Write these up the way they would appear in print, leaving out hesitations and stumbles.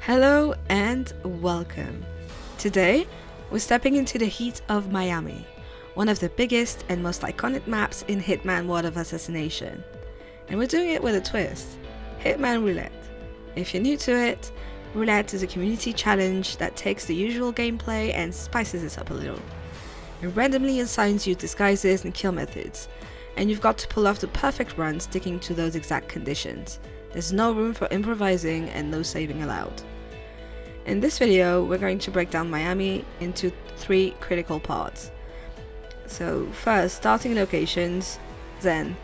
Hello and welcome. Today, we're stepping into the heat of Miami, one of the biggest and most iconic maps in Hitman World of Assassination. And we're doing it with a twist, Hitman Roulette. If you're new to it, Roulette is a community challenge that takes the usual gameplay and spices it up a little. It randomly assigns you disguises and kill methods, and you've got to pull off the perfect run sticking to those exact conditions. There's no room for improvising and no saving allowed. In this video, we're going to break down Miami into 3 critical parts. So first, starting locations, then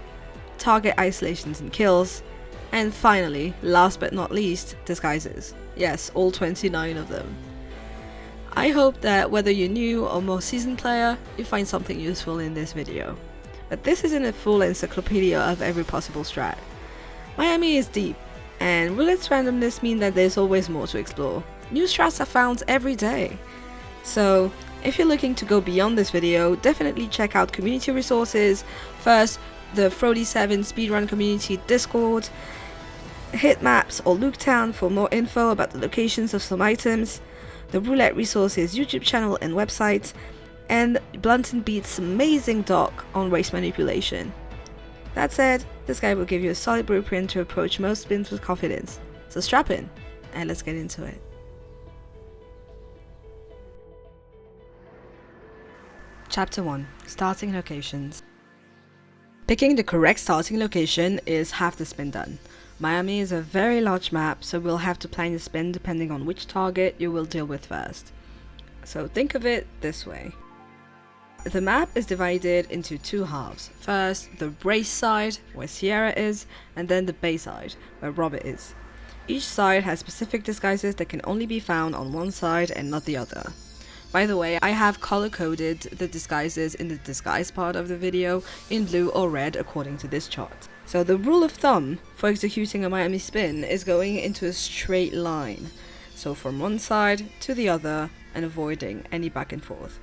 target isolations and kills, and finally, last but not least, disguises. Yes, all 29 of them. I hope that whether you're new or more seasoned player, you find something useful in this video. But this isn't a full encyclopedia of every possible strat. Miami is deep, and Roulette's randomness mean that there's always more to explore. New strats are found every day. So, if you're looking to go beyond this video, definitely check out community resources. First, the Frody7 speedrun community Discord, Hitmaps or Looktown for more info about the locations of some items, the Roulette Resources YouTube channel and website, and Blunt and Beat's amazing doc on race manipulation. That said, this guide will give you a solid blueprint to approach most spins with confidence. So strap in, and let's get into it. Chapter 1. Starting locations. Picking the correct starting location is half the spin done. Miami is a very large map, so we'll have to plan your spin depending on which target you will deal with first. So think of it this way. The map is divided into 2 halves. First, the race side, where Sierra is, and then the bay side, where Robert is. Each side has specific disguises that can only be found on one side and not the other. By the way, I have color-coded the disguises in the disguise part of the video in blue or red according to this chart. So the rule of thumb for executing a Miami spin is going into a straight line. So from one side to the other and avoiding any back and forth.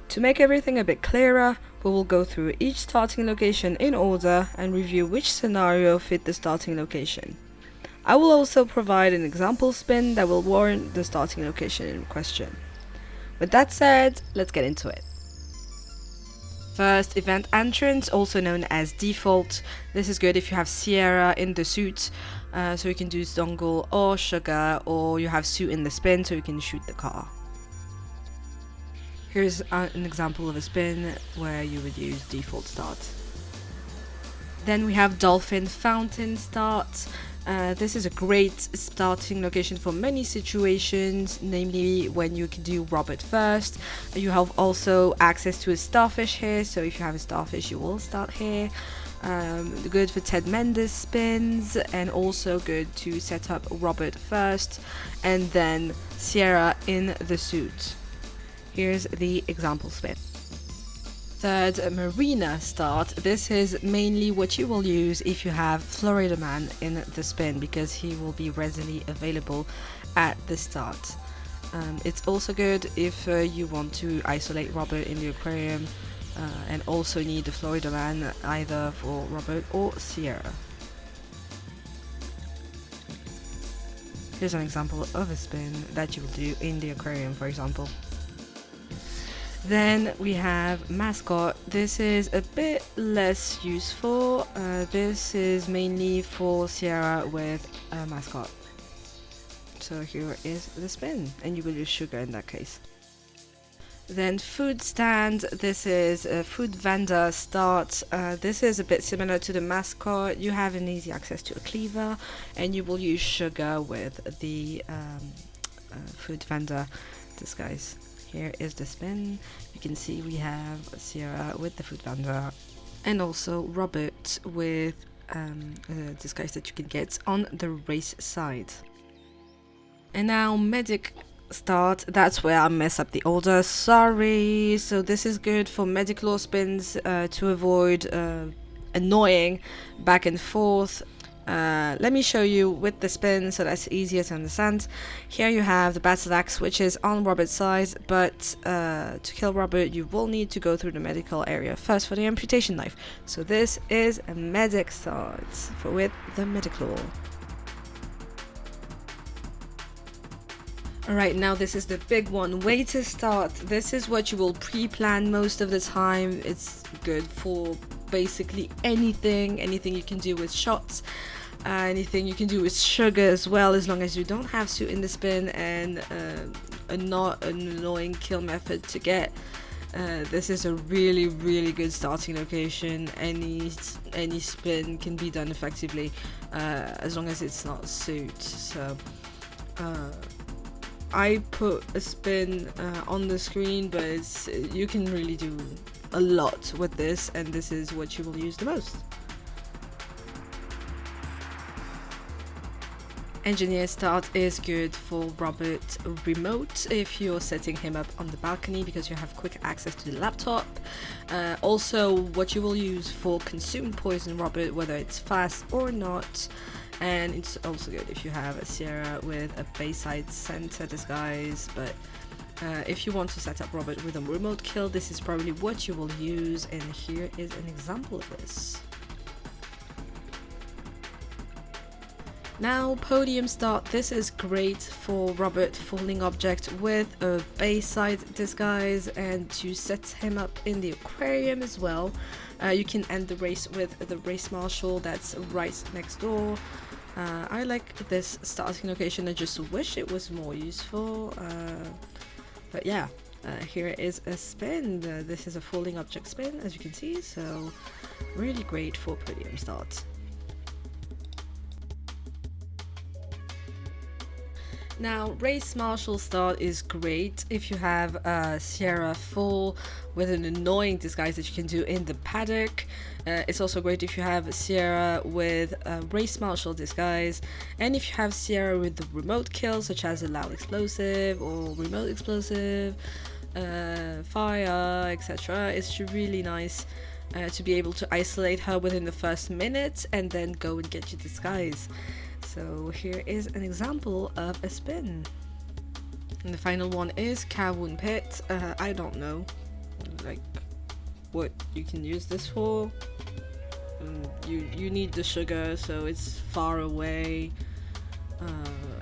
To make everything a bit clearer, we will go through each starting location in order and review which scenario fit the starting location. I will also provide an example spin that will warrant the starting location in question. With that said, let's get into it. First, event entrance, also known as default. This is good if you have Sierra in the suit, so you can do Dongle or Sugar, or you have suit in the spin, so you can shoot the car. Here's an example of a spin where you would use default start. Then we have Dolphin Fountain start. This is a great starting location for many situations, namely when you can do Robert first. You have also access to a starfish here, so if you have a starfish you will start here. Good for Ted Mendez spins, and also good to set up Robert first and then Sierra in the suit. Here's the example spin. Third, Marina start. This is mainly what you will use if you have Florida Man in the spin, because he will be readily available at the start. It's also good if you want to isolate Robert in the Aquarium and also need the Florida Man either for Robert or Sierra. Here's an example of a spin that you will do in the Aquarium, for example. Then we have Mascot. This is a bit less useful. This is mainly for Sierra with Mascot. So here is the spin, and you will use Sugar in that case. Then food stand. This is a food vendor start. This is a bit similar to the Mascot. You have an easy access to a cleaver, and you will use Sugar with the food vendor disguise. Here is the spin. You can see we have Sierra with the food vendor and also Robert with a disguise that you can get on the race side. And now medic start. That's where I mess up the order. Sorry. So this is good for medic law spins to avoid annoying back and forth. Let me show you with the spin so that's easier to understand. Here you have the battle axe, which is on Robert's side, but to kill Robert you will need to go through the medical area first for the amputation knife. So this is a medic start with the medic law. Alright, now this is the big one. Way to start. This is what you will pre-plan most of the time. It's good for basically anything you can do with shots, anything you can do with sugar as well, as long as you don't have suit in the spin and a not annoying kill method to get. This is a really good starting location. Any spin can be done effectively, as long as it's not suit. So I put a spin on the screen, but you can really do a lot with this, and this is what you will use the most. Engineer start is good for Robert remote if you're setting him up on the balcony because you have quick access to the laptop. Also what you will use for consume poison Robert, whether it's fast or not. And it's also good if you have a Sierra with a Bayside center disguise, but if you want to set up Robert with a remote kill, this is probably what you will use, and here is an example of this. Now podium start. This is great for Robert falling object with a Bayside disguise, and to set him up in the aquarium as well. You can end the race with the race marshal that's right next door. I like this starting location. I just wish it was more useful, but yeah, here is a spin. This is a falling object spin, as you can see, so really great for podium start. Now, race marshal start is great if you have a Sierra full with an annoying disguise that you can do in the paddock. It's also great if you have Sierra with a race marshal disguise, and if you have Sierra with the remote kill, such as a loud explosive or remote explosive, fire, etc. It's really nice to be able to isolate her within the first minute and then go and get your disguise. So here is an example of a spin. And the final one is Kowoon Pit. I don't know like what you can use this for. You need the sugar, so it's far away.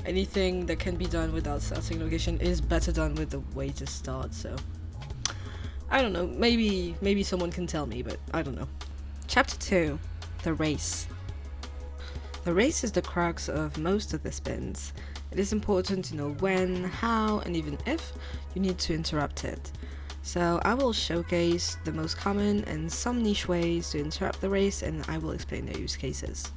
Anything that can be done without starting location is better done with the way to start, so I don't know, maybe someone can tell me, but I don't know. Chapter 2, the race. The race is the crux of most of the spins. It is important to know when, how, and even if you need to interrupt it. So I will showcase the most common and some niche ways to interrupt the race, and I will explain their use cases.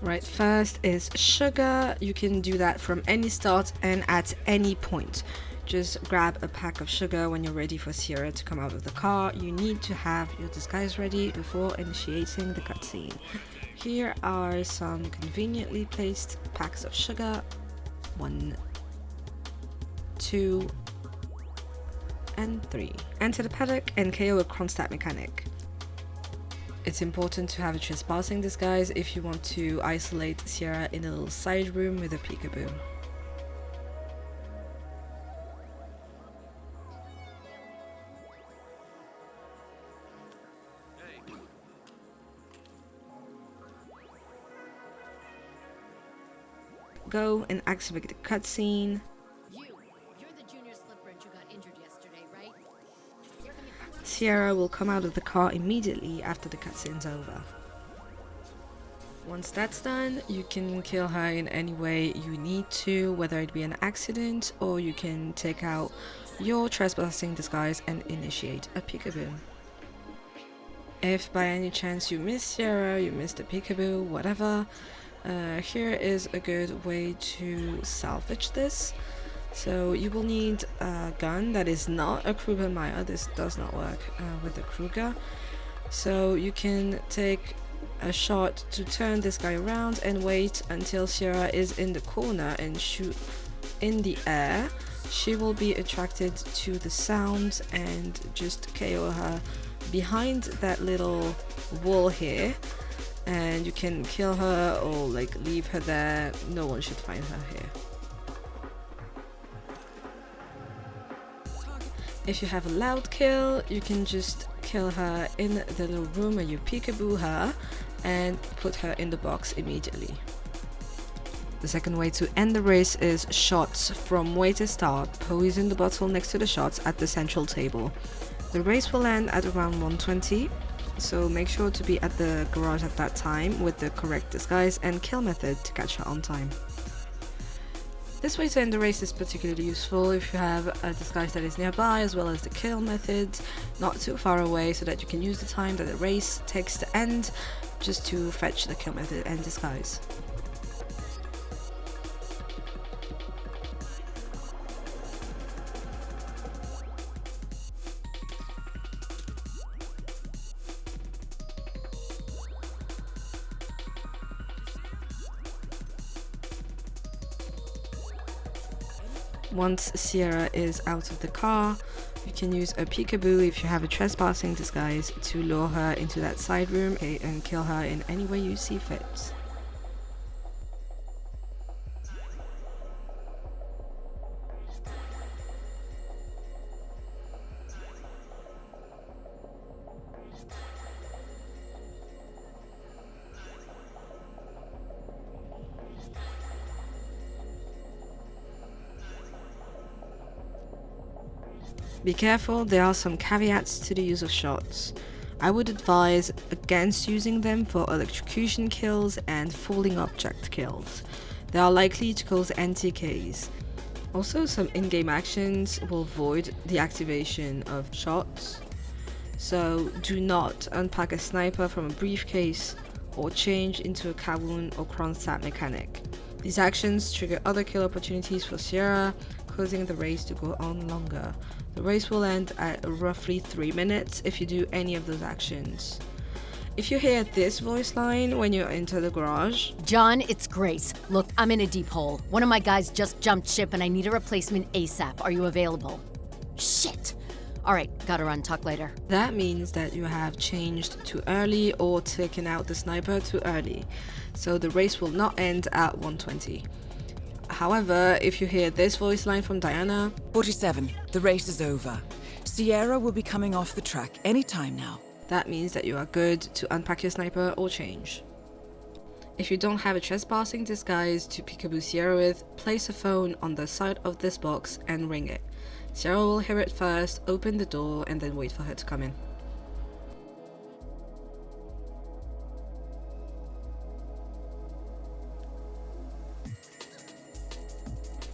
Right, first is sugar. You can do that from any start and at any point. Just grab a pack of sugar when you're ready for Sierra to come out of the car. You need to have your disguise ready before initiating the cutscene. Here are some conveniently placed packs of sugar. 1, 2, and 3. Enter the paddock and KO a Kronstadt Mechanic. It's important to have a trespassing disguise if you want to isolate Sierra in a little side room with a Peekaboo. Go and activate the cutscene. You're the junior slipper and you got injured yesterday, right? Sierra will come out of the car immediately after the cutscene's over. Once that's done, you can kill her in any way you need to, whether it be an accident or you can take out your trespassing disguise and initiate a Peekaboo. If by any chance you miss Sierra, you missed a Peekaboo, whatever, here is a good way to salvage this. So you will need a gun that is not a Kruger Meyer. This does not work with the Kruger. So you can take a shot to turn this guy around and wait until Sierra is in the corner and shoot in the air. She will be attracted to the sound and just KO her behind that little wall here. And you can kill her or like leave her there. No one should find her here. If you have a loud kill, you can just kill her in the little room where you peekaboo her and put her in the box immediately. The second way to end the race is shots from way to start, posing the bottle next to the shots at the central table. The race will end at around 1:20, so make sure to be at the garage at that time with the correct disguise and kill method to catch her on time. This way to end the race is particularly useful if you have a disguise that is nearby, as well as the kill method not too far away, so that you can use the time that the race takes to end just to fetch the kill method and disguise. Once Sierra is out of the car, you can use a Peekaboo if you have a trespassing disguise to lure her into that side room and kill her in any way you see fit. Be careful, there are some caveats to the use of shots. I would advise against using them for electrocution kills and falling object kills. They are likely to cause NTKs. Also, some in-game actions will void the activation of shots, so do not unpack a sniper from a briefcase or change into a Kowoon or Kronstadt Mechanic. These actions trigger other kill opportunities for Sierra, causing the race to go on longer. The race will end at roughly 3 minutes if you do any of those actions. If you hear this voice line when you enter the garage... John, it's Grace. Look, I'm in a deep hole. One of my guys just jumped ship and I need a replacement ASAP. Are you available? Shit! Alright, gotta run. Talk later. That means that you have changed too early or taken out the sniper too early. So the race will not end at 1:20. However, if you hear this voice line from Diana... 47, the race is over. Sierra will be coming off the track any time now. That means that you are good to unpack your sniper or change. If you don't have a trespassing disguise to Peekaboo Sierra with, place a phone on the side of this box and ring it. Sierra will hear it first, open the door, and then wait for her to come in.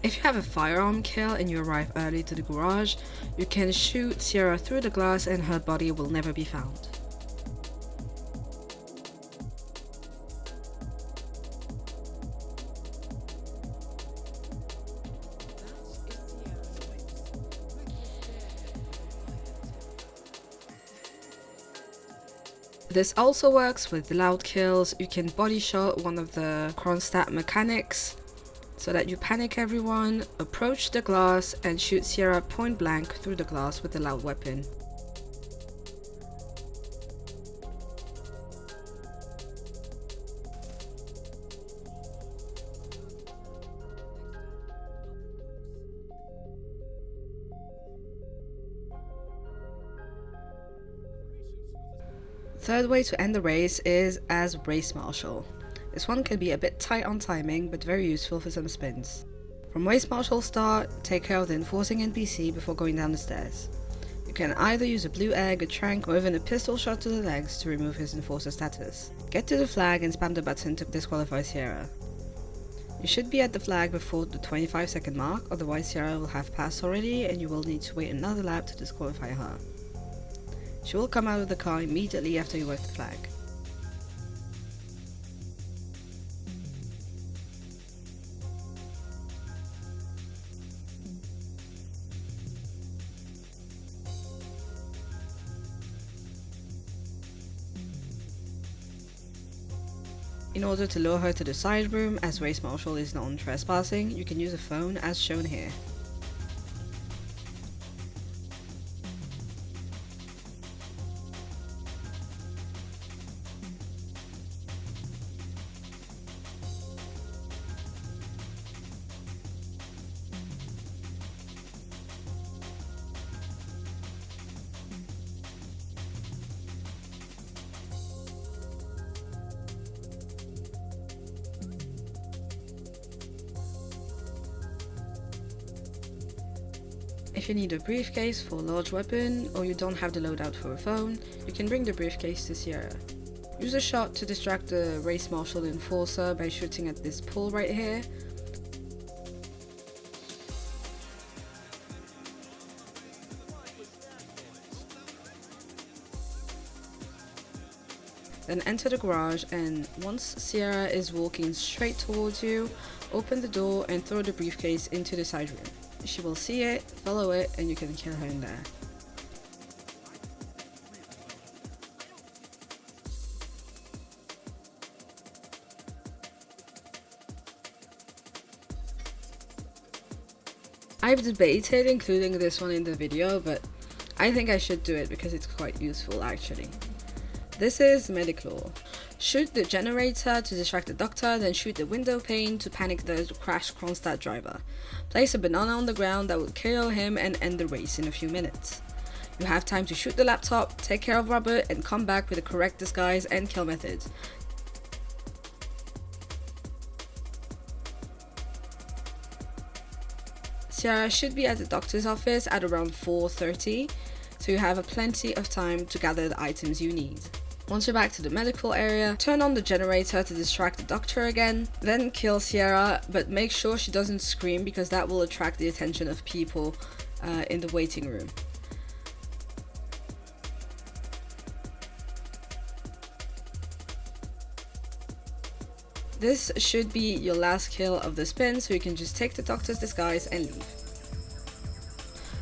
If you have a firearm kill and you arrive early to the garage, you can shoot Sierra through the glass and her body will never be found. This also works with loud kills. You can body shot one of the Kronstadt Mechanics so that you panic everyone, approach the glass and shoot Sierra point blank through the glass with a loud weapon. Third way to end the race is as race marshal. This one can be a bit tight on timing, but very useful for some spins. From race marshal start, take care of the enforcing NPC before going down the stairs. You can either use a blue egg, a trank, or even a pistol shot to the legs to remove his enforcer status. Get to the flag and spam the button to disqualify Sierra. You should be at the flag before the 25-second mark, otherwise Sierra will have passed already and you will need to wait another lap to disqualify her. She will come out of the car immediately after you wave the flag. In order to lure her to the side room, as race marshal is not on trespassing, you can use a phone as shown here. If you need a briefcase for a large weapon, or you don't have the loadout for a phone, you can bring the briefcase to Sierra. Use a shot to distract the race marshal enforcer by shooting at this pole right here. Then enter the garage, and once Sierra is walking straight towards you, open the door and throw the briefcase into the side room. She will see it, follow it, and you can kill her in there. I've debated including this one in the video, but I think I should do it because it's quite useful actually. This is Medic-Law. Shoot the generator to distract the doctor, then shoot the window pane to panic the crashed Kronstadt driver. Place a banana on the ground that will KO him and end the race in a few minutes. You have time to shoot the laptop, take care of Robert, and come back with the correct disguise and kill methods. Sierra should be at the doctor's office at around 4:30, so you have plenty of time to gather the items you need. Once you're back to the medical area, turn on the generator to distract the doctor again, then kill Sierra, but make sure she doesn't scream because that will attract the attention of people in the waiting room. This should be your last kill of the spin, so you can just take the doctor's disguise and leave.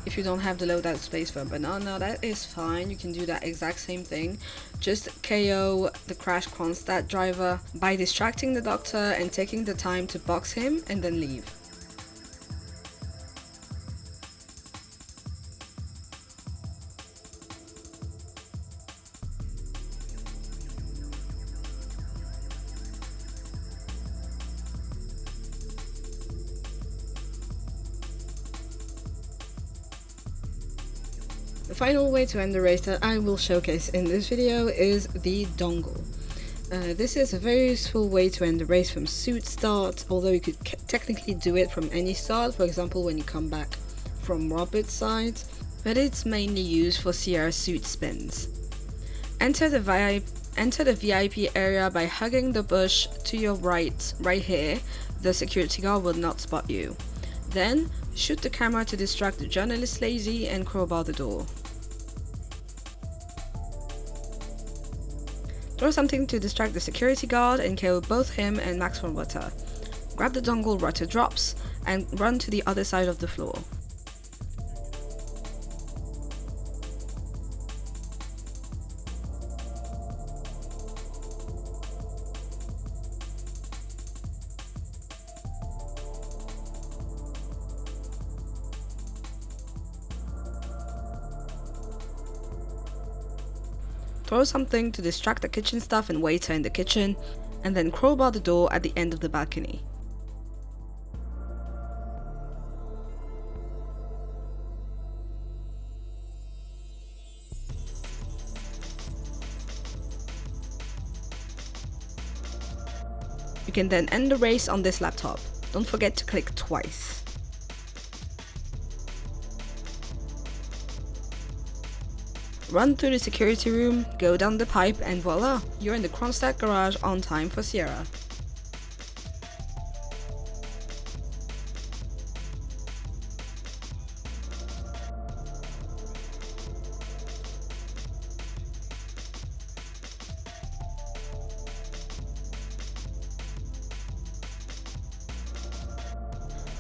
If you don't have the loadout space for a banana, that is fine, you can do that exact same thing. Just KO the crashed Kronstadt driver by distracting the doctor and taking the time to box him and then leave. The final way to end the race that I will showcase in this video is the Dongle. This is a very useful way to end the race from suit start, although you could technically do it from any start, for example when you come back from Robert's side, but it's mainly used for Sierra suit spins. Enter the VIP area by hugging the bush to your right here. The security guard will not spot you. Then shoot the camera to distract the journalist lazy and crowbar the door. Throw something to distract the security guard and KO both him and Max Roboter. Grab the dongle Rotter drops and run to the other side of the floor. Throw something to distract the kitchen staff and waiter in the kitchen, and then crowbar the door at the end of the balcony. You can then end the race on this laptop. Don't forget to click twice. Run through the security room, go down the pipe, and voila! You're in the Kronstadt garage on time for Sierra.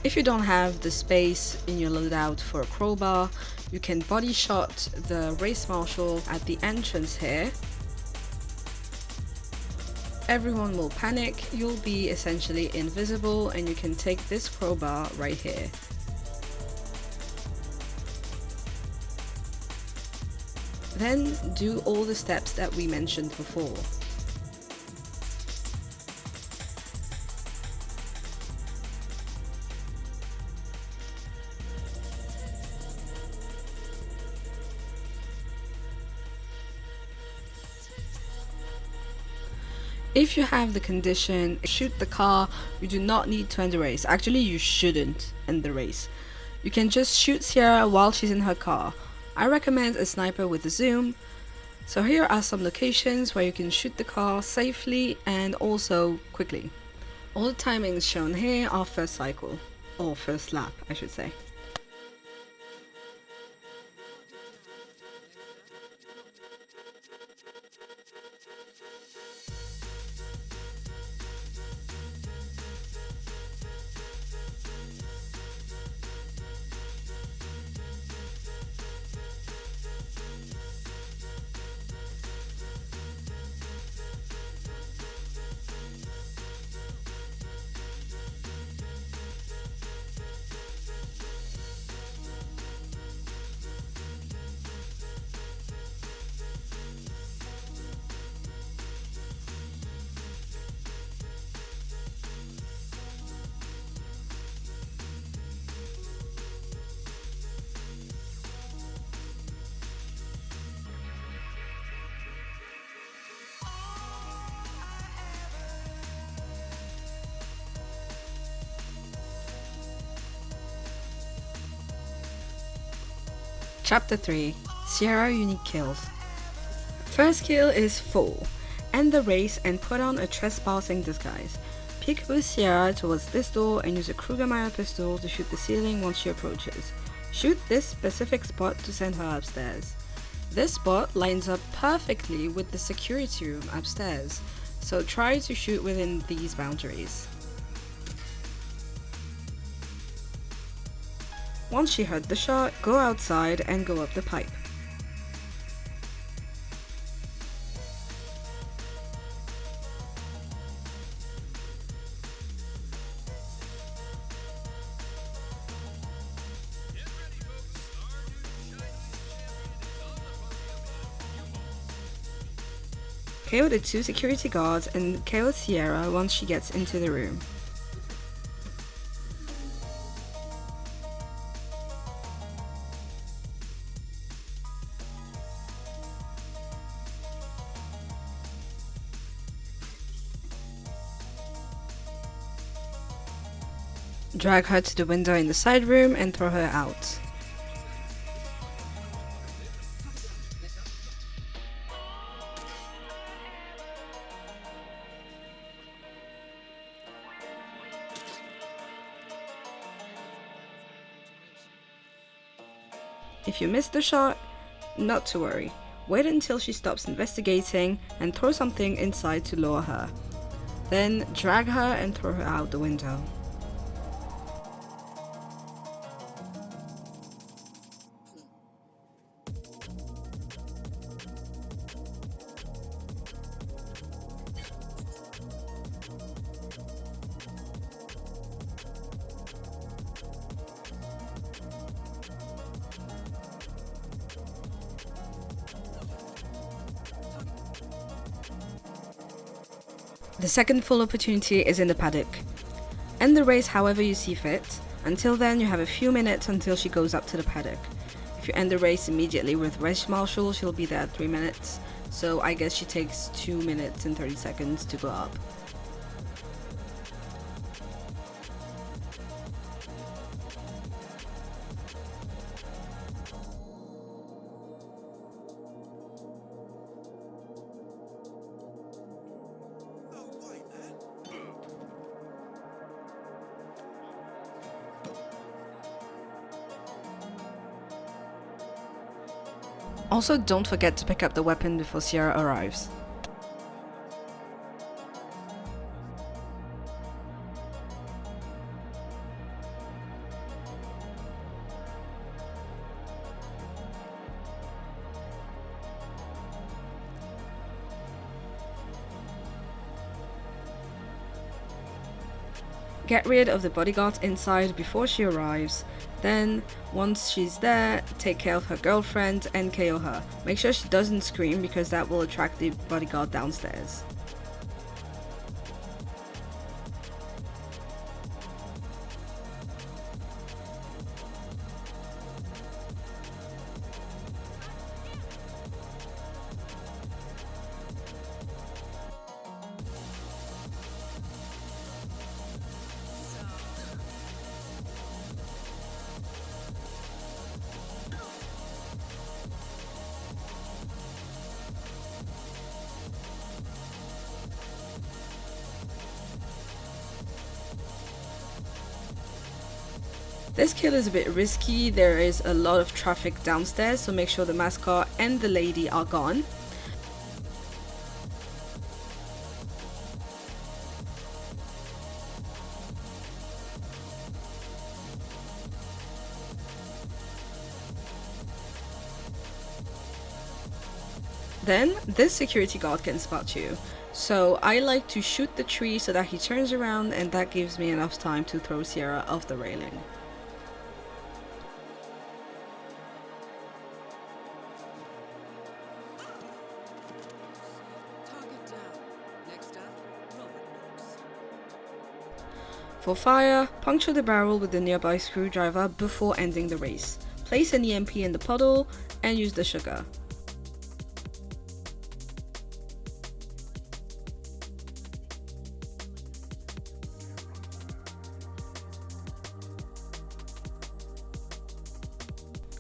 If you don't have the space in your loadout for a crowbar, you can body shot the race marshal at the entrance here. Everyone will panic, you'll be essentially invisible, and you can take this crowbar right here. Then do all the steps that we mentioned before. If you have the condition, shoot the car, you do not need to end the race. Actually, you shouldn't end the race. You can just shoot Sierra while she's in her car. I recommend a sniper with a zoom. So here are some locations where you can shoot the car safely and also quickly. All the timings shown here are first cycle, or first lap I should say. Chapter 3 Sierra Unique Kills. First kill is full. End the race and put on a trespassing disguise. Peekaboo Sierra towards this door and use a Krugermeyer pistol to shoot the ceiling once she approaches. Shoot this specific spot to send her upstairs. This spot lines up perfectly with the security room upstairs, so try to shoot within these boundaries. Once she heard the shot, go outside and go up the pipe. KO the 2 security guards and KO Sierra once she gets into the room. Drag her to the window in the side room and throw her out. If you missed the shot, not to worry. Wait until she stops investigating and throw something inside to lure her. Then drag her and throw her out the window. The second full opportunity is in the paddock. End the race however you see fit. Until then, you have a few minutes until she goes up to the paddock. If you end the race immediately with Race Marshal, she'll be there at 3 minutes, so I guess she takes 2 minutes and 30 seconds to go up. Also, don't forget to pick up the weapon before Sierra arrives. Get rid of the bodyguards inside before she arrives. Then, once she's there, take care of her girlfriend and KO her. Make sure she doesn't scream because that will attract the bodyguard downstairs. This kill is a bit risky, there is a lot of traffic downstairs, so make sure the mascot and the lady are gone. Then this security guard can spot you, so I like to shoot the tree so that he turns around, and that gives me enough time to throw Sierra off the railing. For fire, puncture the barrel with the nearby screwdriver before ending the race. Place an EMP in the puddle and use the sugar.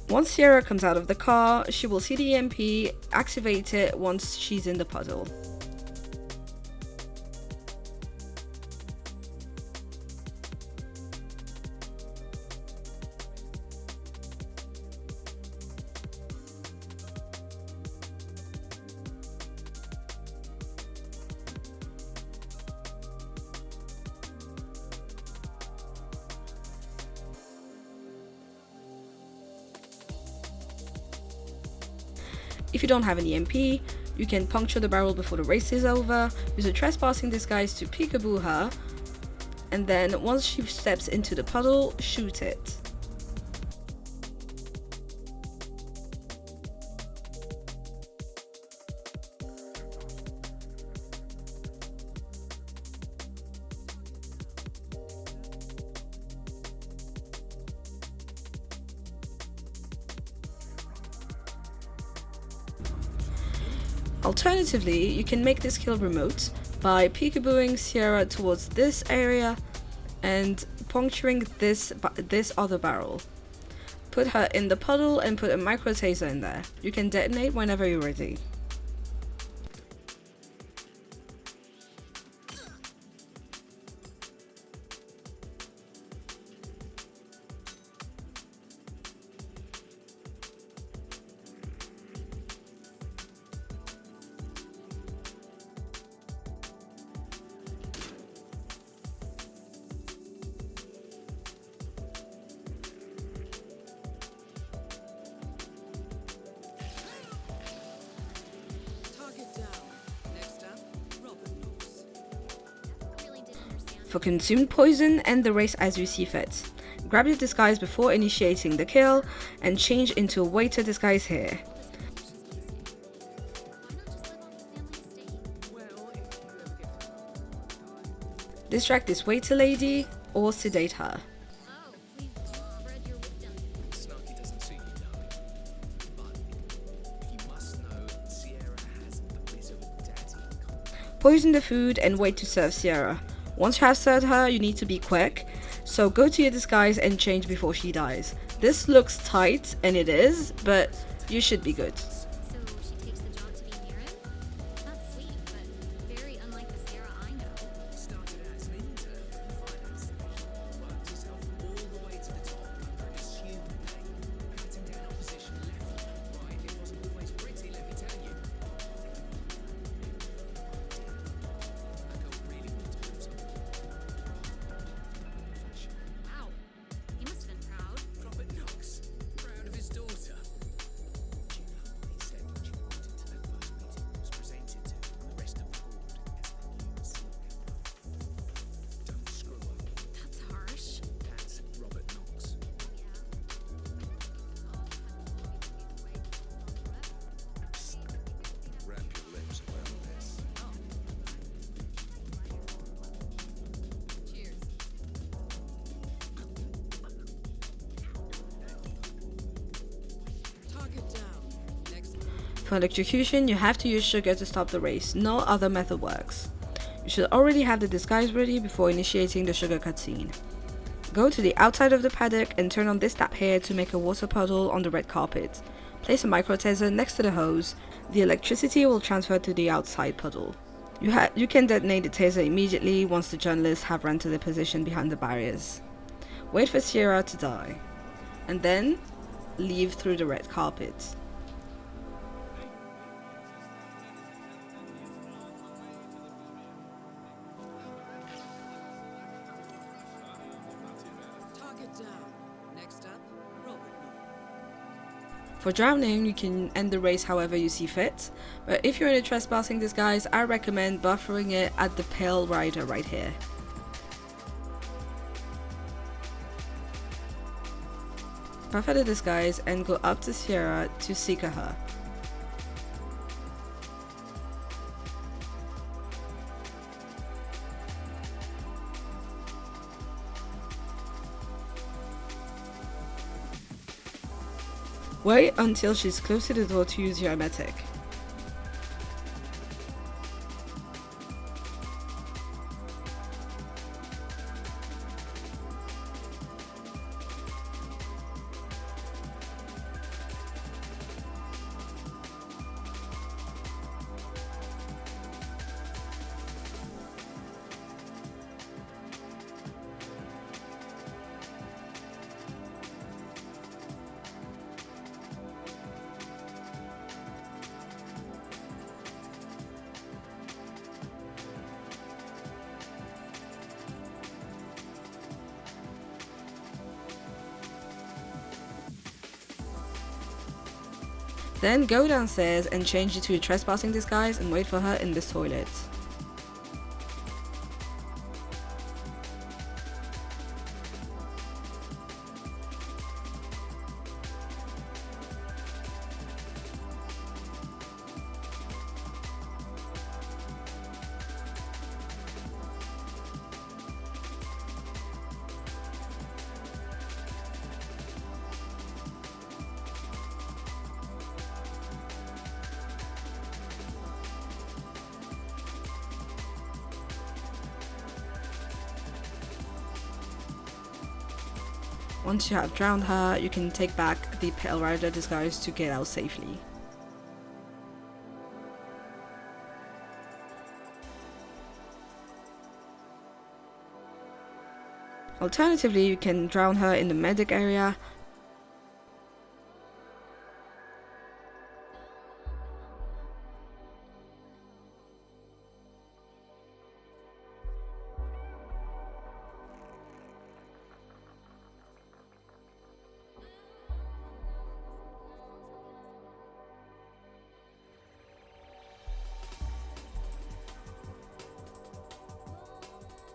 Once Sierra comes out of the car, she will see the EMP, activate it once she's in the puddle. If you don't have an EMP, you can puncture the barrel before the race is over, use a trespassing disguise to peekaboo her, and then once she steps into the puddle, shoot it. Alternatively, you can make this kill remote by peekabooing Sierra towards this area and puncturing this other barrel. Put her in the puddle and put a micro taser in there. You can detonate whenever you're ready. For consumed poison, end the race as you see fit. Grab your disguise before initiating the kill and change into a waiter disguise here. Distract this waiter lady or sedate her. Poison the food and wait to serve Sierra. Once you have served her, you need to be quick, so go to your disguise and change before she dies. This looks tight, and it is, but you should be good. So she takes the job to be near him? That's sweet, but very unlike the Sarah I know. Started as an intern in the finance division, worked herself all the way to the top under an assumed name, patting down opposition left and right. It wasn't always pretty, let me tell you. I got really want to do something. Wow, he must have been proud. Robert Knox, proud of his daughter. He said when she walked into that first meeting, was presented to the rest of the board as the new CEO. Don't screw up. That's harsh. That's Robert Knox. Wrap your lips around this. Cheers. Target down. Next. For electrocution, you have to use sugar to stop the race. No other method works. You should already have the disguise ready before initiating the sugar cutscene. Go to the outside of the paddock and turn on this tap here to make a water puddle on the red carpet. Place a micro taser next to the hose. The electricity will transfer to the outside puddle. You can detonate the taser immediately once the journalists have run to their position behind the barriers. Wait for Sierra to die, and then leave through the red carpet. Target down. Next up, Robert. For drowning, you can end the race however you see fit, but if you're in a trespassing disguise, I recommend buffering it at the Pale Rider right here. Buffer the disguise and go up to Sierra to seeker her. Wait until she's close to the door to use your Mechanic. Then go downstairs and change it to a trespassing disguise and wait for her in this toilet. Once you have drowned her, you can take back the Pale Rider disguise to get out safely. Alternatively, you can drown her in the medic area.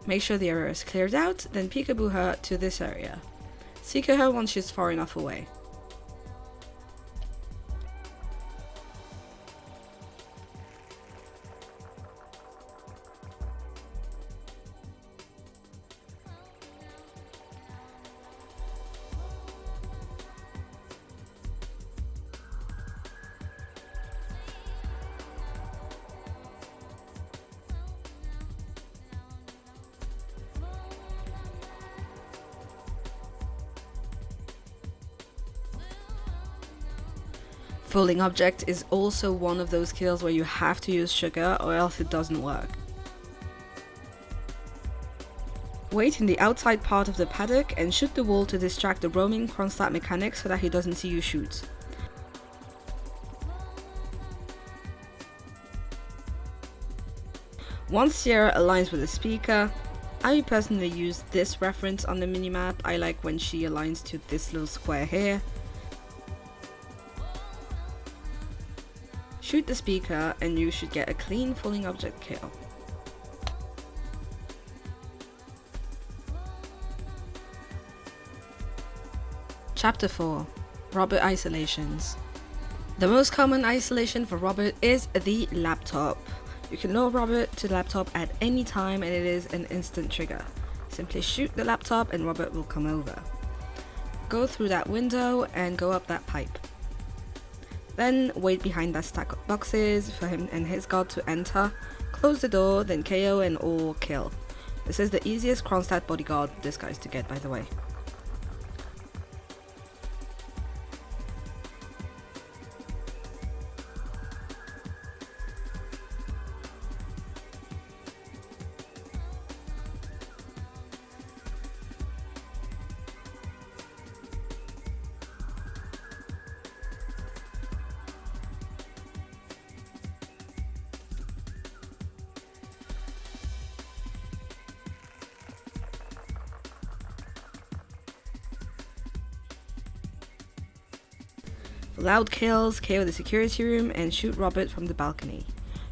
Make sure the area is cleared out, then peekaboo her to this area. Seek her once she's far enough away. Falling object is also one of those kills where you have to use sugar or else it doesn't work. Wait in the outside part of the paddock and shoot the wall to distract the roaming Kronstadt Mechanic so that he doesn't see you shoot. Once Sierra aligns with the speaker, I personally use this reference on the minimap. I like when she aligns to this little square here. Shoot the speaker and you should get a clean falling object kill. Chapter 4. Robot Isolations. The most common isolation for Robert is the laptop. You can lure Robert to the laptop at any time and it is an instant trigger. Simply shoot the laptop and Robert will come over. Go through that window and go up that pipe. Then wait behind that stack of boxes for him and his guard to enter, close the door, then KO and or kill. This is the easiest Kronstadt bodyguard disguise to get, by the way. Loud kills, KO the security room, and shoot Robert from the balcony.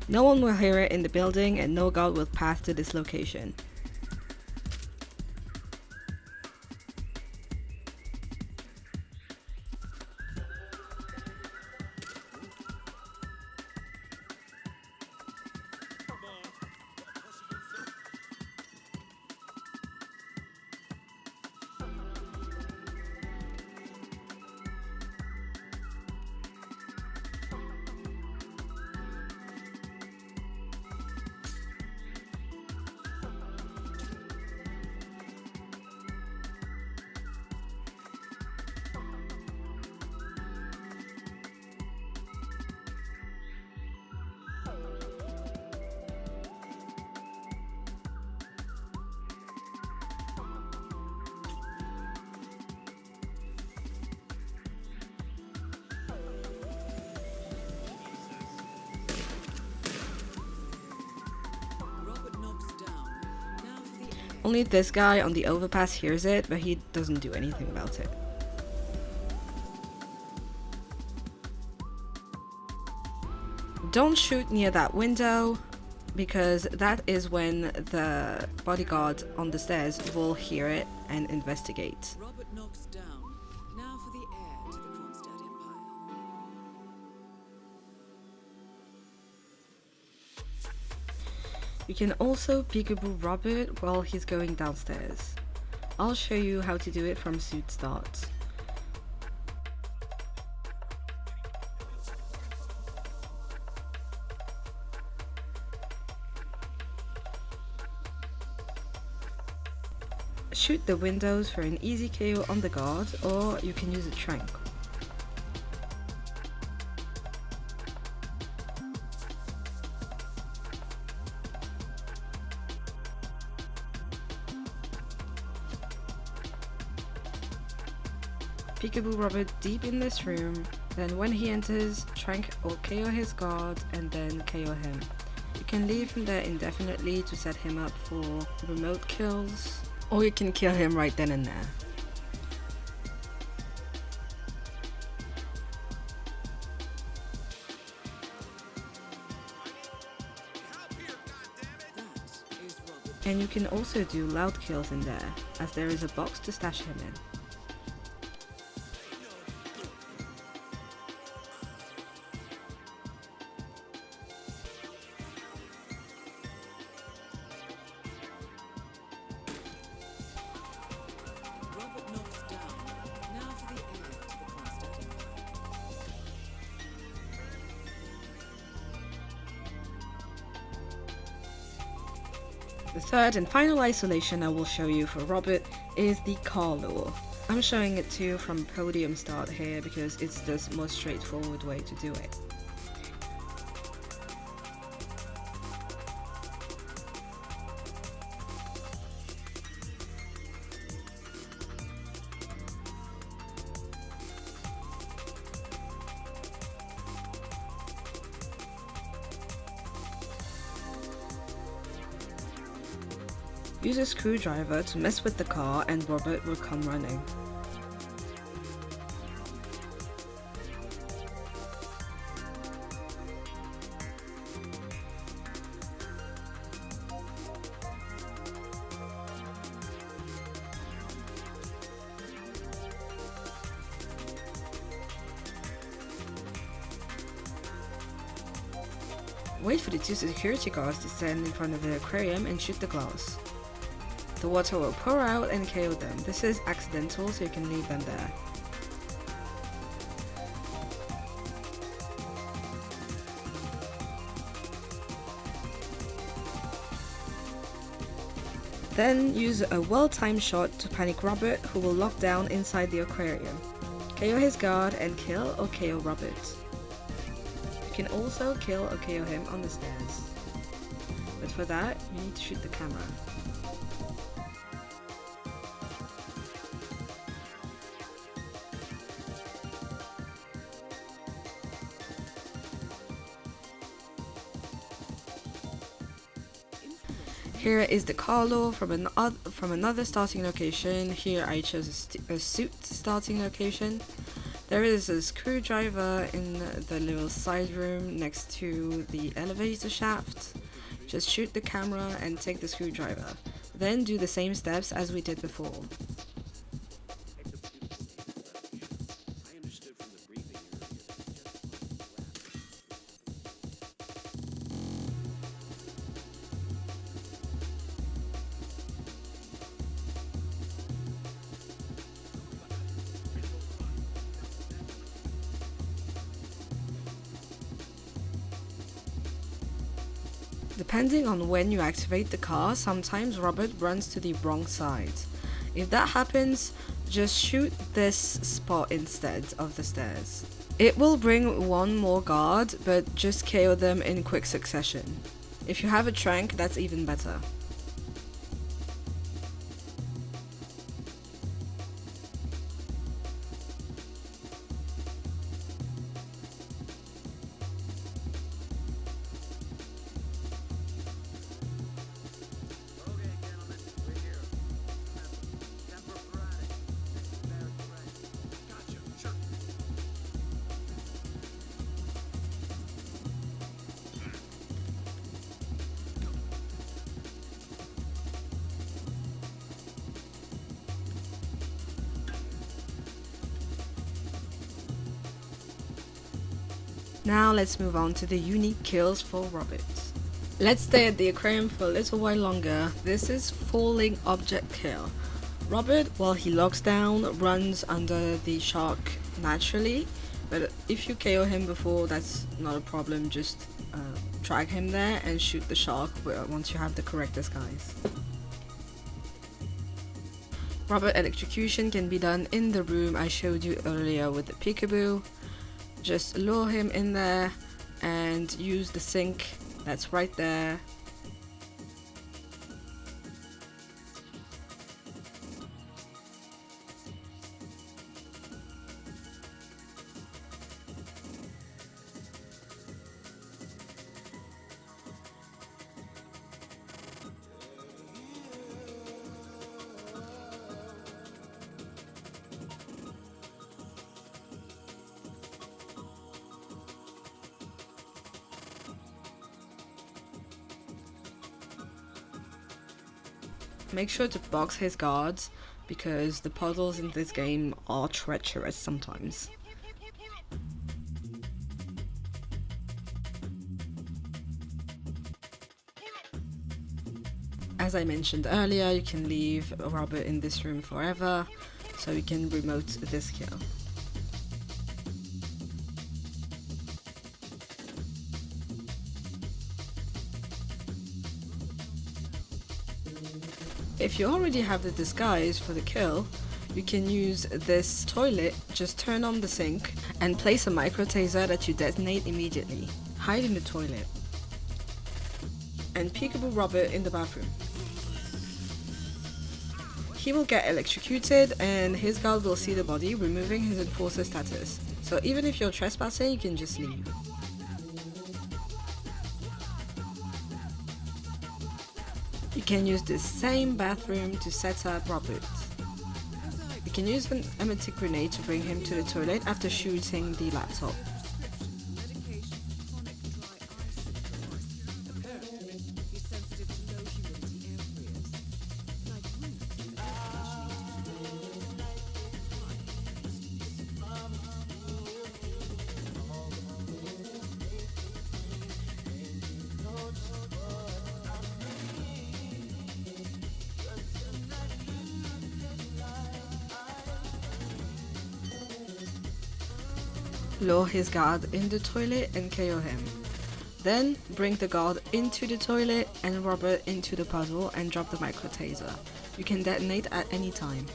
No one will hear it in the building, and no guard will pass to this location. Only this guy on the overpass hears it, but he doesn't do anything about it. Don't shoot near that window, because that is when the bodyguard on the stairs will hear it and investigate. Robert knocks down. Now for the heir to the Kronstadt Empire. You can also peekaboo Robert while he's going downstairs. I'll show you how to do it from suit start. Shoot the windows for an easy KO on the guard, or you can use a trank. Peekaboo Robert deep in this room, then when he enters, trank or KO his guard and then KO him. You can leave him there indefinitely to set him up for remote kills, or you can kill him right then and there. That is Robert. And you can also do loud kills in there, as there is a box to stash him in. Robert knocks down. Now for the heir to the Kronstadt Empire. The third and final isolation I will show you for Robert is the car lure. I'm showing it to you from podium start here because it's the most straightforward way to do it. Use a screwdriver to mess with the car and Robert will come running. Wait for the two security guards to stand in front of the aquarium and shoot the glass. The water will pour out and KO them. This is accidental, so you can leave them there. Then use a well-timed shot to panic Robert, who will lock down inside the aquarium. KO his guard and kill or KO Robert. You can also kill or KO him on the stairs. But for that, you need to shoot the camera. Here is the car lure from another starting location. Here I chose a suit starting location. There is a screwdriver in the little side room next to the elevator shaft. Just shoot the camera and take the screwdriver. Then do the same steps as we did before. Depending on when you activate the car, sometimes Robert runs to the wrong side. If that happens, just shoot this spot instead of the stairs. It will bring one more guard, but just KO them in quick succession. If you have a trank, that's even better. Now let's move on to the unique kills for Robert. Let's stay at the aquarium for a little while longer. This is falling object kill. Robert, while he locks down, runs under the shark naturally, but if you KO him before, that's not a problem. Just drag him there and shoot the shark once you have the correct disguise. Robert electrocution can be done in the room I showed you earlier with the Peekaboo. Just lure him in there and use the sink that's right there. Make sure to box his guards because the puzzles in this game are treacherous sometimes. As I mentioned earlier, you can leave Robert in this room forever, so you can remote this kill. If you already have the disguise for the kill, you can use this toilet. Just turn on the sink and place a micro taser that you detonate immediately. Hide in the toilet. And Peekaboo Robert in the bathroom. He will get electrocuted and his guard will see the body, removing his enforcer status. So even if you're trespassing, you can just leave. You can use this same bathroom to set up Robert. You can use an emetic grenade to bring him to the toilet after shooting the laptop. Lure his guard in the toilet and KO him. Then bring the guard into the toilet and Robert into the puzzle and drop the micro taser. You can detonate at any time.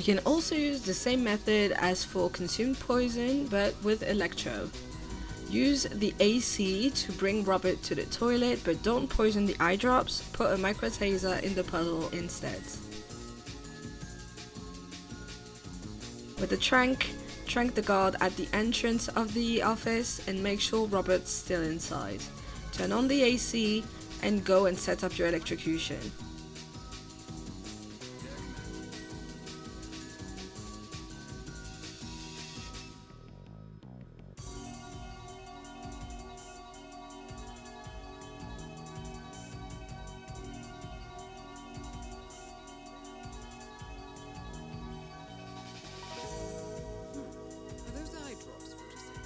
You can also use the same method as for consumed poison, but with electro. Use the AC to bring Robert to the toilet, but don't poison the eye drops. Put a micro taser in the puddle instead. With the trank the guard at the entrance of the office and make sure Robert's still inside. Turn on the AC and go and set up your electrocution. Are those eye drops for to say?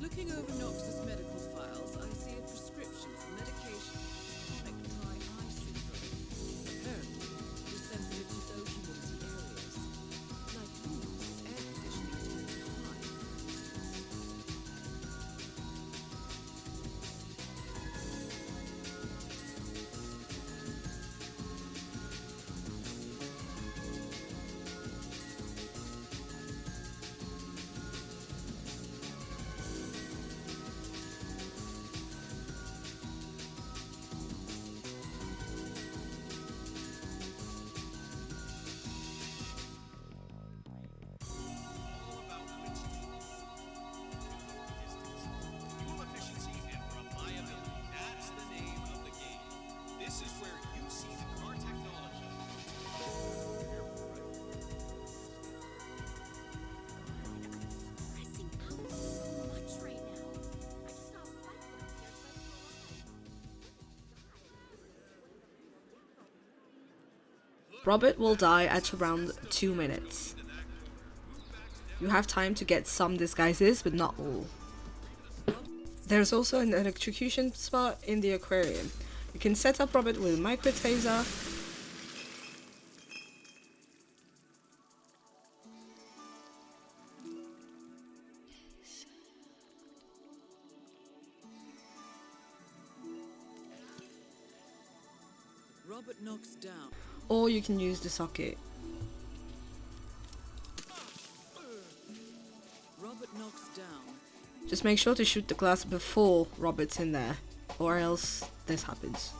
Looking over Knox's medical files, I see a prescription for medication for chronic dry eye syndrome. Apparently, you're sensitive to low humidity areas, like rooms with air conditioning turned high, for instance. All about which team. Fuel efficiency and reliability. That's the name of the game. This is where you see the car technology. Stressing out so much right now. I just saw a fight Robert will die at around 2 minutes. You have time to get some disguises, but not all. There's also an electrocution spot in the aquarium. You can set up Robert with a micro taser. Robert knocks down. Or you can use the socket. Robert knocks down. Just make sure to shoot the glass before Robert's in there, or else this happens.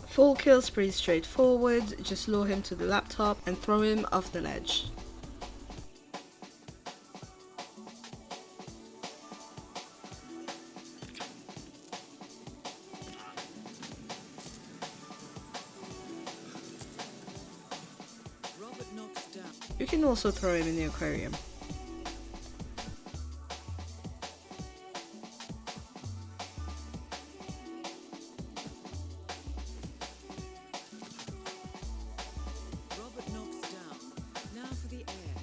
Full kill spree straightforward, just lure him to the laptop and throw him off the ledge. Robert knocks down. You can also throw him in the aquarium. Robert knocks down. Now for the air.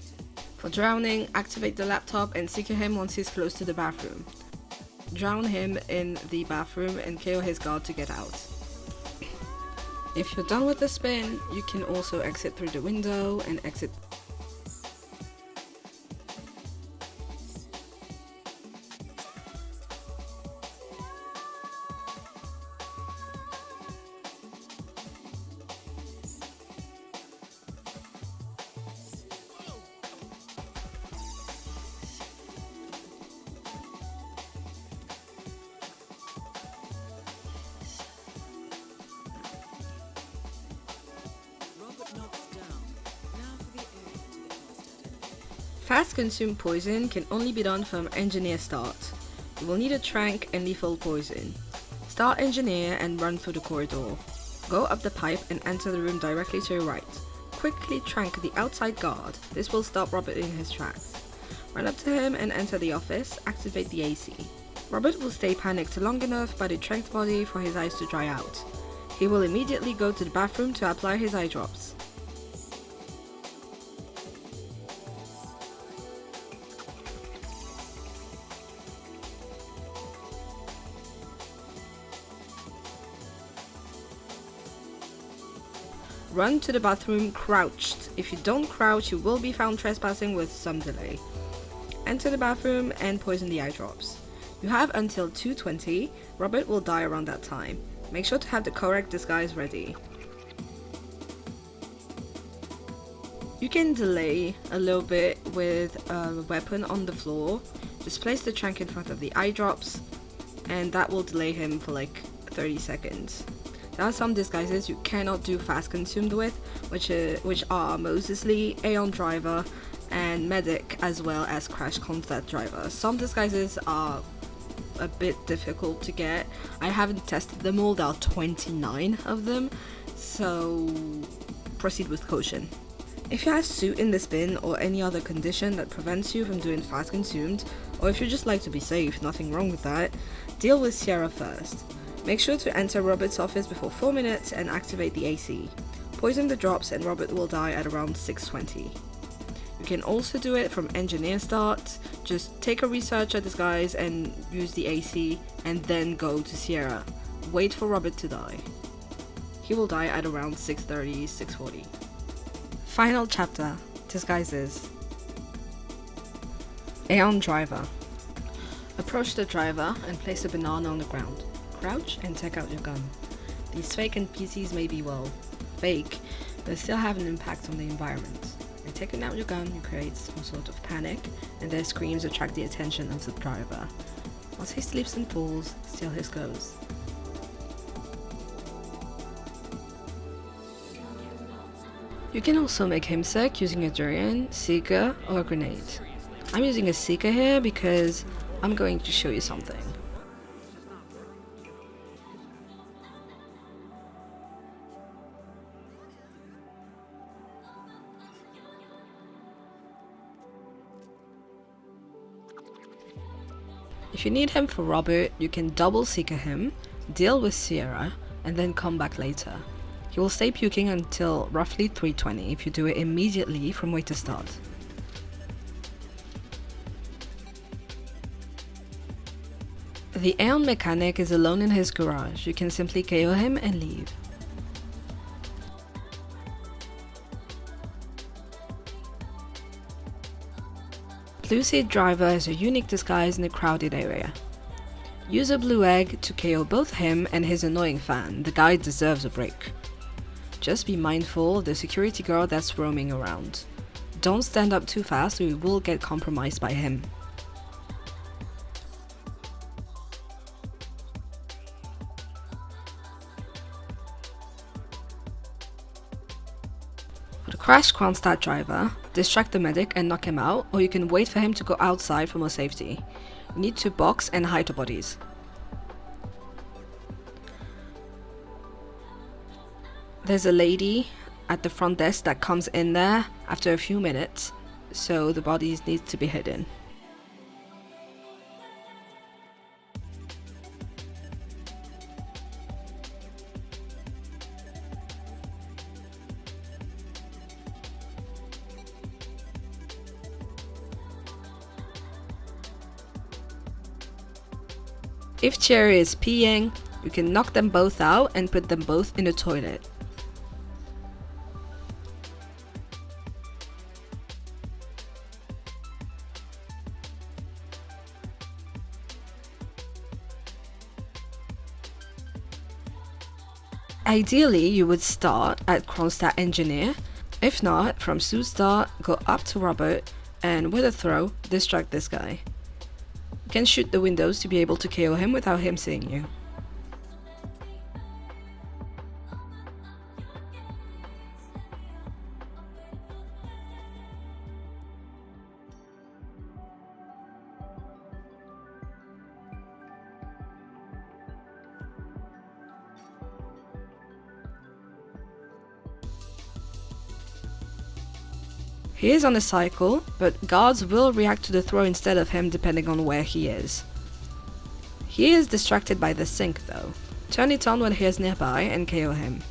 For drowning, activate the laptop and secure him once he's close to the bathroom. Drown him in the bathroom and KO his guard to get out. If you're done with the spin, you can also exit through the window and exit. Robert knocks down. Now for the air to the Kronstadt. Fast consumed poison can only be done from engineer start. You will need a trank and lethal poison. Start engineer and run through the corridor. Go up the pipe and enter the room directly to your right. Quickly trank the outside guard. This will stop Robert in his tracks. Run up to him and enter the office. Activate the AC. Robert will stay panicked long enough by the tranked body for his eyes to dry out. He will immediately go to the bathroom to apply his eye drops. Run to the bathroom crouched. If you don't crouch, you will be found trespassing with some delay. Enter the bathroom and poison the eye drops. You have until 2:20, Robert will die around that time. Make sure to have the correct disguise ready. You can delay a little bit with a weapon on the floor. Just place the trunk in front of the eye drops, and that will delay him for like 30 seconds. There are some disguises you cannot do fast consumed with, which are mostly Aeon Driver and Medic, as well as Kronstadt Driver. Some disguises are a bit difficult to get. I haven't tested them all, there are 29 of them, so proceed with caution. If you have suit in this bin or any other condition that prevents you from doing fast consumed, or if you just like to be safe, nothing wrong with that, deal with Sierra first. Make sure to enter Robert's office before 4 minutes and activate the AC. Poison the drops and Robert will die at around 6:20. You can also do it from engineer start. Just take a researcher disguise and use the AC, and then go to Sierra. Wait for Robert to die. He will die at around 6:30, 6:40. Final chapter, disguises. Aeon Driver. Approach the driver and place a banana on the ground. Crouch and take out your gun. These fake NPCs may be, well, fake, but still have an impact on the environment. By taking out your gun, you create some sort of panic, and their screams attract the attention of the driver. Once he sleeps and falls, steal his clothes. You can also make him sick using a durian, seeker, or a grenade. I'm using a seeker here because I'm going to show you something. If you need him for Robert, you can double seeker him, deal with Sierra, and then come back later. He will stay puking until roughly 3:20 if you do it immediately from way to start. The Aeon Mechanic is alone in his garage. You can simply KO him and leave. Blue Seed Driver is a unique disguise in a crowded area. Use a blue egg to KO both him and his annoying fan. The guy deserves a break. Just be mindful of the security guard that's roaming around. Don't stand up too fast or you will get compromised by him. For the crashed Kronstadt driver, distract the medic and knock him out, or you can wait for him to go outside for more safety. You need to box and hide the bodies. There's a lady at the front desk that comes in there after a few minutes, so the bodies need to be hidden. If Cherry is peeing, you can knock them both out and put them both in the toilet. Ideally, you would start at Kronstadt Engineer. If not, from Suit Start, go up to Robert and with a throw, distract this guy. You can shoot the windows to be able to KO him without him seeing you. He is on a cycle, but guards will react to the throw instead of him depending on where he is. He is distracted by the sink though. Turn it on when he is nearby and KO him.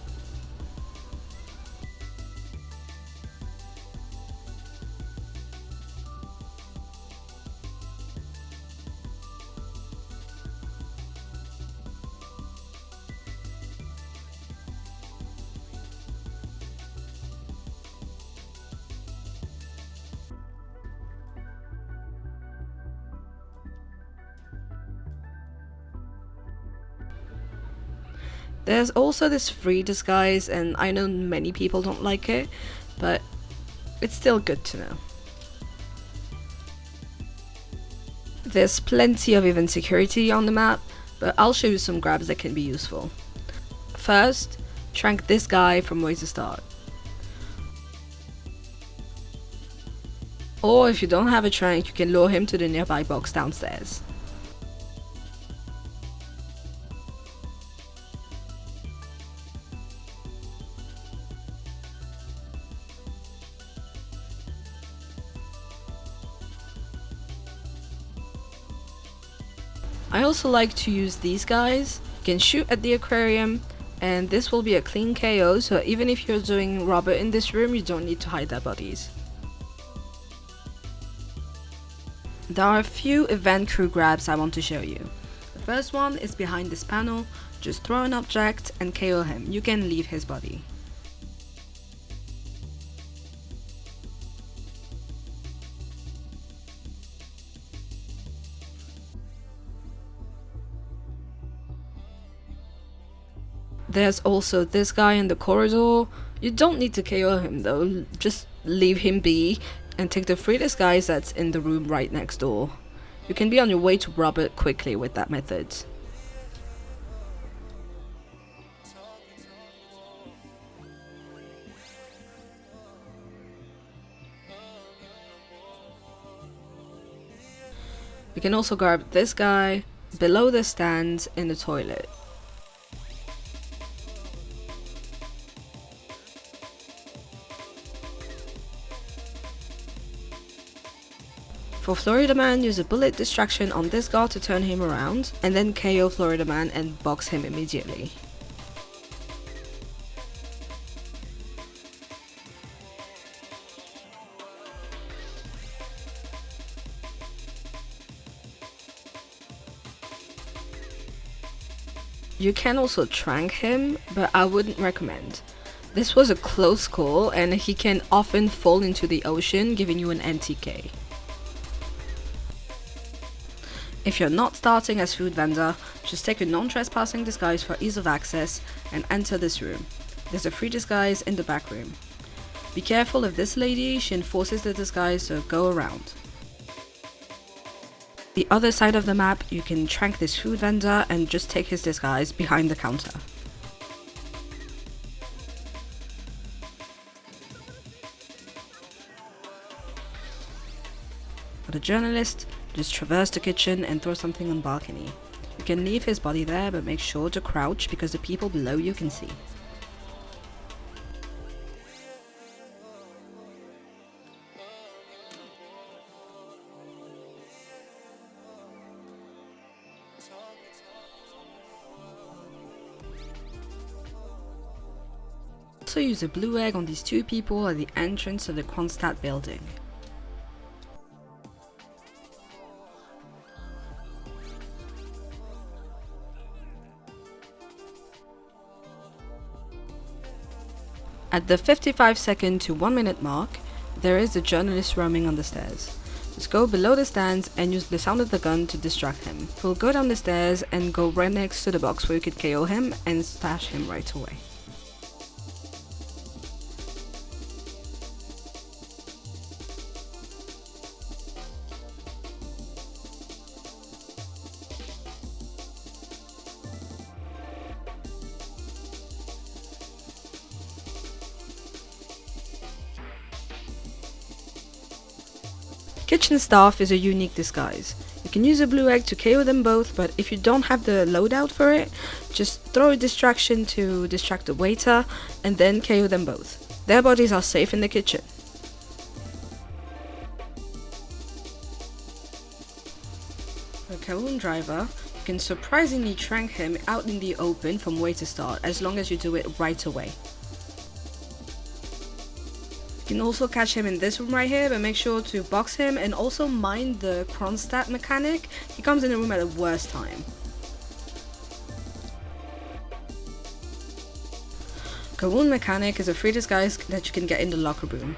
There's also this free disguise, and I know many people don't like it, but it's still good to know. There's plenty of event security on the map, but I'll show you some grabs that can be useful. First, trank this guy from way to start. Or if you don't have a trank, you can lure him to the nearby box downstairs. I also like to use these guys. You can shoot at the aquarium, and this will be a clean KO, so even if you're doing Robert in this room, you don't need to hide their bodies. There are a few event crew grabs I want to show you. The first one is behind this panel. Just throw an object and KO him. You can leave his body. There's also this guy in the corridor. You don't need to KO him though, just leave him be and take the free disguise that's in the room right next door. You can be on your way to Robert quickly with that method. You can also grab this guy below the stand in the toilet. For Florida Man, use a bullet distraction on this guard to turn him around, and then KO Florida Man and box him immediately. You can also trank him, but I wouldn't recommend. This was a close call and he can often fall into the ocean, giving you an NTK. If you're not starting as food vendor, just take a non-trespassing disguise for ease of access and enter this room. There's a free disguise in the back room. Be careful of this lady, she enforces the disguise, so go around. The other side of the map, you can trank this food vendor and just take his disguise behind the counter. For the journalist, just traverse the kitchen and throw something on the balcony. You can leave his body there, but make sure to crouch because the people below you can see. Also use a blue egg on these two people at the entrance of the Kronstadt building. At the 55-second to 1-minute mark, there is a journalist roaming on the stairs. Just go below the stands and use the sound of the gun to distract him. He'll go down the stairs and go right next to the box where you could KO him and stash him right away. Kitchen staff is a unique disguise. You can use a blue egg to KO them both, but if you don't have the loadout for it, just throw a distraction to distract the waiter and then KO them both. Their bodies are safe in the kitchen. For Kowoon Driver, you can surprisingly trank him out in the open from way to start, as long as you do it right away. You can also catch him in this room right here, but make sure to box him and also mind the Kronstadt Mechanic. He comes in the room at the worst time. Kowoon Mechanic is a free disguise that you can get in the locker room.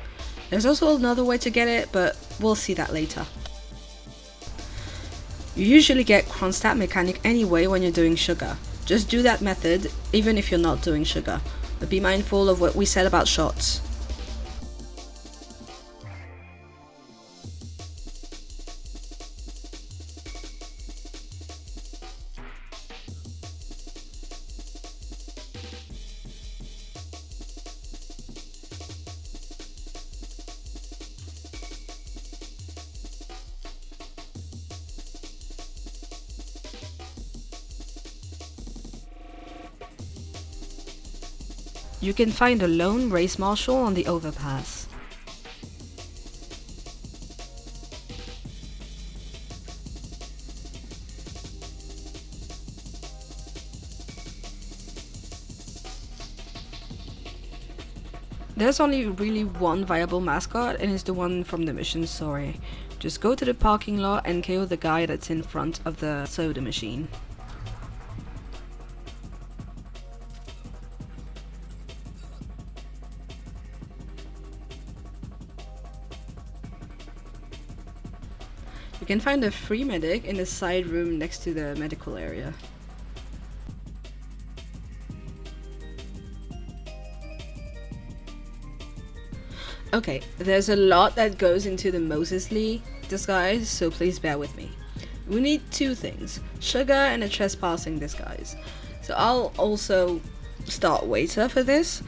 There's also another way to get it, but we'll see that later. You usually get Kronstadt Mechanic anyway when you're doing sugar. Just do that method even if you're not doing sugar, but be mindful of what we said about shots. You can find a lone race marshal on the overpass. There's only really one viable mascot, and it's the one from the mission story. Just go to the parking lot and KO the guy that's in front of the soda machine. You can find a free medic in the side room next to the medical area. Okay, there's a lot that goes into the Moses Lee disguise, so please bear with me. We need two things, sugar and a trespassing disguise. So I'll also start waiter for this,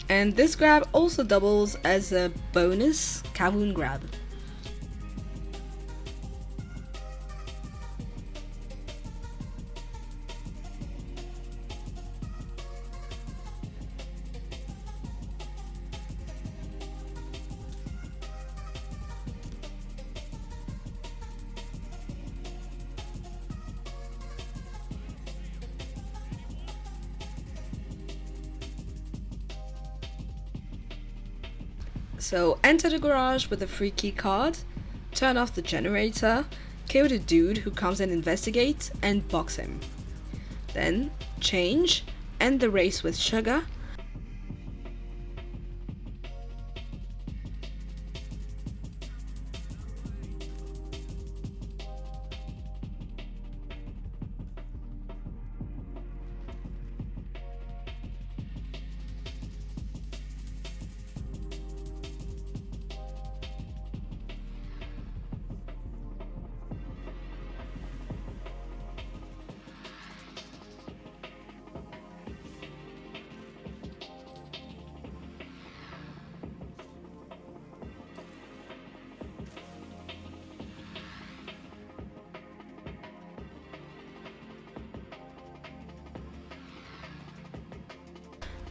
and this grab also doubles as a bonus Kowoon grab. So enter the garage with a free key card, turn off the generator, kill the dude who comes and investigates, and box him. Then change, end the race with sugar,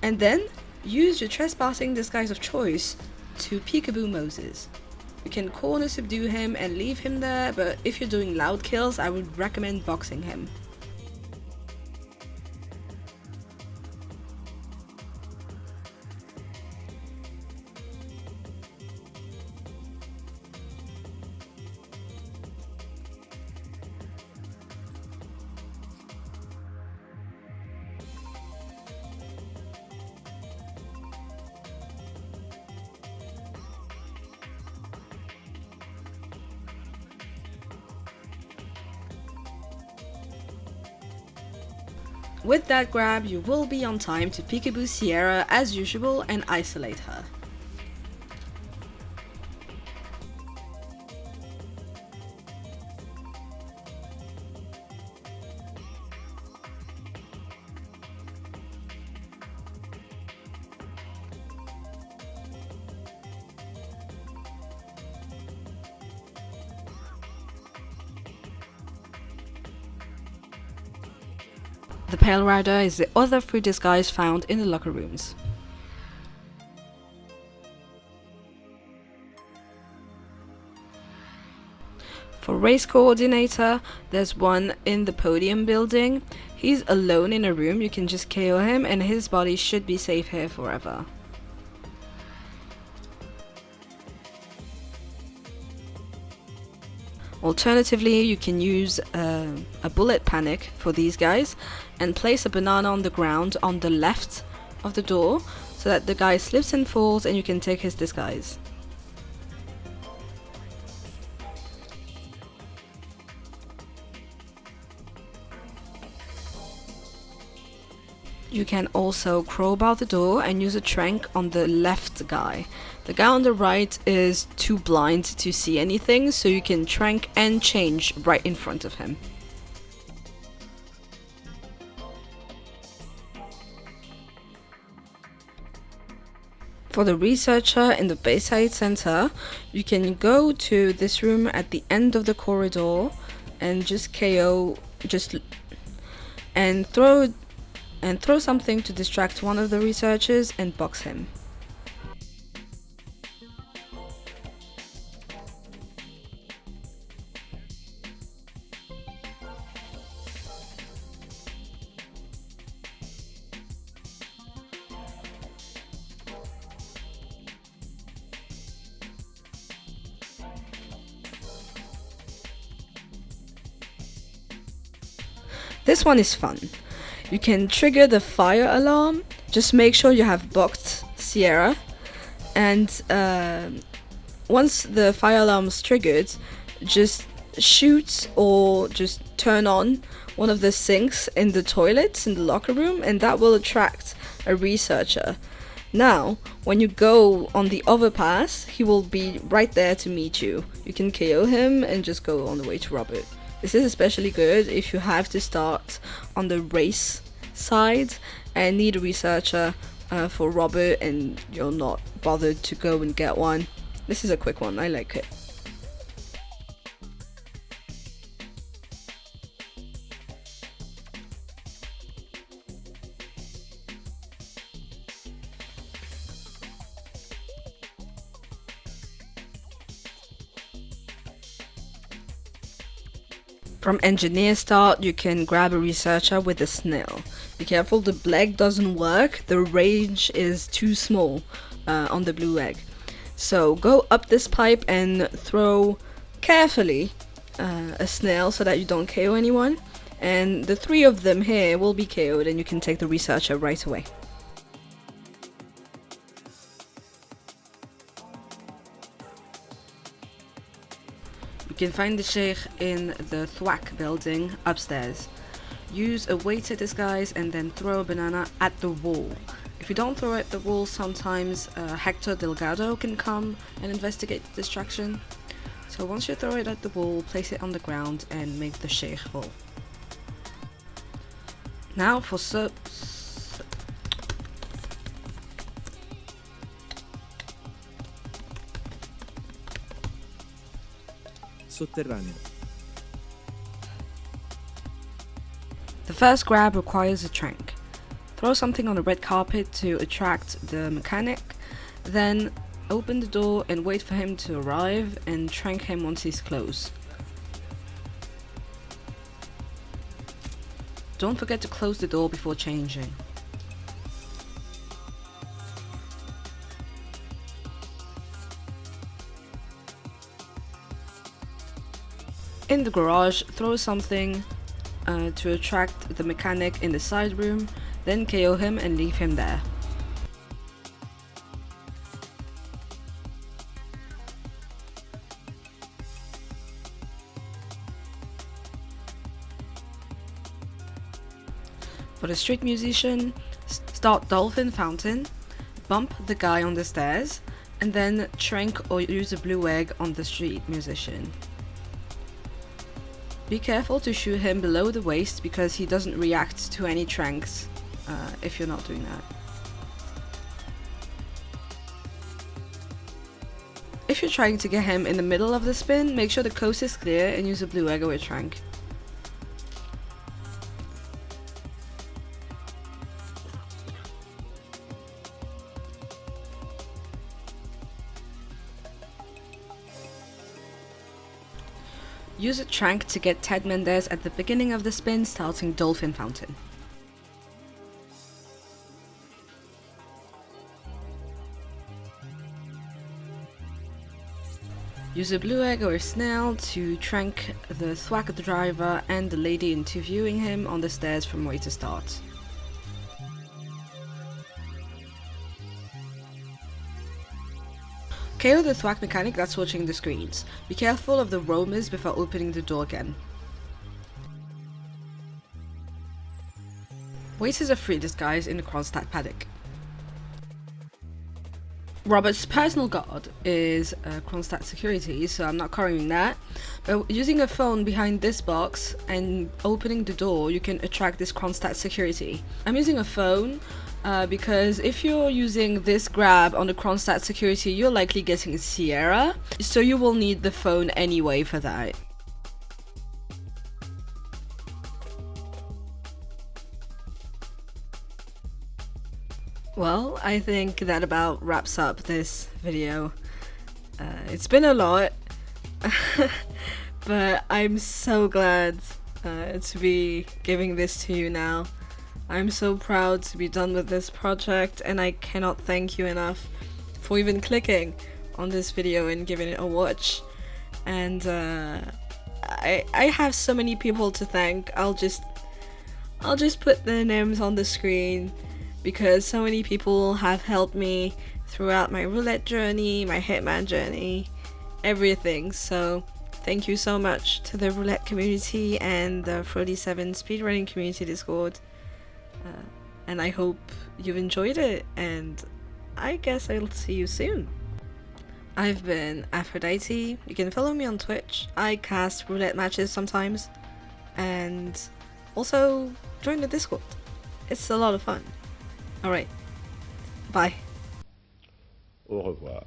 and then use your trespassing disguise of choice to Peekaboo Moses. You can corner subdue him and leave him there, but if you're doing loud kills, I would recommend boxing him. With that grab, you will be on time to Peekaboo Sierra as usual and isolate her. The Pale Rider is the other free disguise found in the locker rooms. For race coordinator, there's one in the podium building. He's alone in a room, you can just KO him and his body should be safe here forever. Alternatively, you can use a bullet panic for these guys and place a banana on the ground on the left of the door so that the guy slips and falls and you can take his disguise. you can also crowbar the door and use a trank on the left guy. The guy on the right is too blind to see anything, so you can trank and change right in front of him. For the researcher in the Bayside Center, you can go to this room at the end of the corridor and just KO, and throw something to distract one of the researchers and box him. This one is fun. You can trigger the fire alarm. Just make sure you have boxed Sierra, and once the fire alarm is triggered, just shoot or just turn on one of the sinks in the toilets in the locker room, and that will attract a researcher. Now, when you go on the overpass, he will be right there to meet you. You can KO him and just go on the way to Robert. This is especially good if you have to start on the race side and need a researcher for Robert and you're not bothered to go and get one. This is a quick one, I like it. From engineer start, you can grab a researcher with a snail. Be careful, the leg doesn't work, the range is too small on the blue egg. So go up this pipe and throw carefully a snail so that you don't KO anyone. And the 3 of them here will be KO'd and you can take the researcher right away. You can find the Sheikh in the Thwack building upstairs. Use a waiter disguise and then throw a banana at the wall. If you don't throw it at the wall, sometimes Hector Delgado can come and investigate the distraction. So once you throw it at the wall, place it on the ground and make the Sheikh fall. Now for Sotterraneo. The first grab requires a trank. Throw something on the red carpet to attract the mechanic, then open the door and wait for him to arrive and trank him once he's close. Don't forget to close the door before changing. In the garage, throw something to attract the mechanic in the side room, then KO him and leave him there. For the street musician, start Dolphin Fountain, bump the guy on the stairs, and then trank or use a blue egg on the street musician. Be careful to shoot him below the waist because he doesn't react to any tranks if you're not doing that. If you're trying to get him in the middle of the spin, make sure the coast is clear and use a blue egg or a trank. Use a trank to get Ted Mendez at the beginning of the spin, starting Dolphin Fountain. Use a blue egg or a snail to trank the Thwack Driver and the lady interviewing him on the stairs from way to start. KO the Thwack Mechanic that's watching the screens. Be careful of the roamers before opening the door again. Waiters are free disguise in the Kronstadt Paddock. Robert's personal guard is Kronstadt Security, so I'm not covering that. But using a phone behind this box and opening the door, you can attract this Kronstadt Security. I'm using a phone because if you're using this grab on the Kronstadt Security, you're likely getting Sierra, so you will need the phone anyway for that. Well, I think that about wraps up this video. It's been a lot, but I'm so glad to be giving this to you now. I'm so proud to be done with this project, and I cannot thank you enough for even clicking on this video and giving it a watch. And I have so many people to thank. I'll just put their names on the screen, because so many people have helped me throughout my roulette journey, my Hitman journey, everything. So thank you so much to the roulette community and the 47 speedrunning community Discord. And I hope you've enjoyed it, and I guess I'll see you soon. I've been Aphrodite. You can follow me on Twitch. I cast roulette matches sometimes, and also join the Discord. It's a lot of fun. Alright, bye. Au revoir.